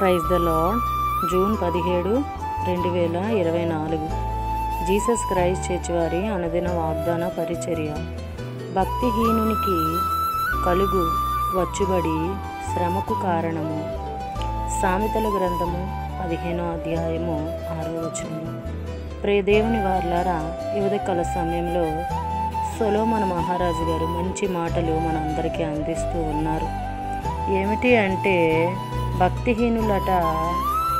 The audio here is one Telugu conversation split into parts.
Praise the Lord. June 17, 2024. Jesus Christ church వారి అనుదిన వాగ్దాన పరిచర్య. భక్తిహీనునికి కలుగు వచ్చుబడి శ్రమకు కారణము. సామెతల గ్రంథము 15వ అధ్యాయము 6వ వచనము. ప్రియదేవుని వారలారా, ఉదయకాల సమయంలో సొలొమోను మహారాజు గారు మంచి మాటలు మనందరికీ అందిస్తూ ఉన్నారు. ఏమిటి అంటే, భక్తిహీనులట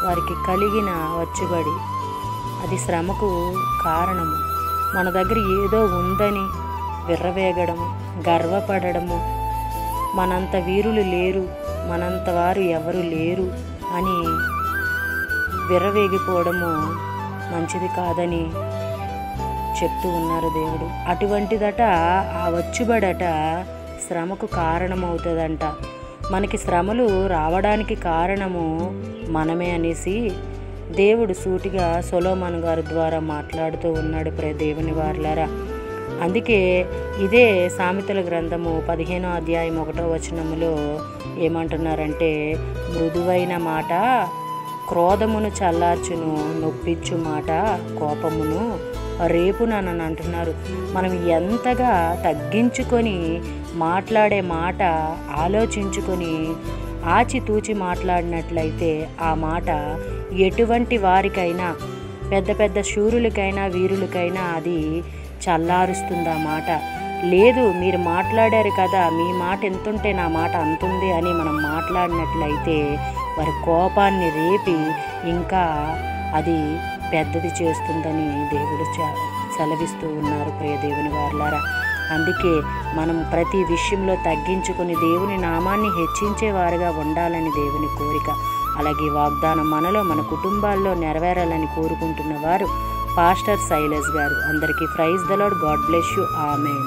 వారికి కలిగిన వచ్చుబడి అది శ్రమకు కారణము. మన దగ్గర ఏదో ఉందని విర్రవేగడము, గర్వపడము, మనంత వీరులు లేరు, మనంత వారు ఎవరు లేరు అని విర్రవేగిపోవడము మంచిది కాదని చెప్తూ ఉన్నారు దేవుడు. అటువంటిదట ఆ వచ్చుబడట శ్రమకు కారణమవుతుందంట. మనకి శ్రమలు రావడానికి కారణము మనమే అనేసి దేవుడు సూటిగా సొలొమోను గారి ద్వారా మాట్లాడుతూ ఉన్నాడు. దేవుని వారలారా, అందుకే ఇదే సామెతల గ్రంథము 15వ అధ్యాయం 1వ వచనములో ఏమంటున్నారంటే, మృదువైన మాట క్రోధమును చల్లార్చును, నొప్పించు మాట కోపమును రేపునని అంటున్నారు. మనం ఎంతగా తగ్గించుకొని మాట్లాడే మాట ఆలోచించుకొని ఆచితూచి మాట్లాడినట్లయితే ఆ మాట ఎటువంటి వారికైనా, పెద్ద పెద్ద శూరులకైనా వీరులకైనా అది చల్లారుస్తుంది. ఆ మాట లేదు, మీరు మాట్లాడారు కదా, మీ మాట ఎంతుంటే నా మాట అంతుంది అని మనం మాట్లాడినట్లయితే వారి కోపాన్ని రేపి ఇంకా అది పెద్దది చేస్తుందని దేవుడు సెలవిస్తూ ఉన్నారు. దేవుని వారలారా, అందుకే మనం ప్రతి విషయంలో తగ్గించుకొని దేవుని నామాన్ని హెచ్చించేవారుగా ఉండాలని దేవుని కోరిక. అలాగే వాగ్దానం మనలో, మన కుటుంబాల్లో నెరవేరాలని కోరుకుంటున్న వారు పాస్టర్ సైలస్ గారు. అందరికీ praise the Lord. God bless you. Amen.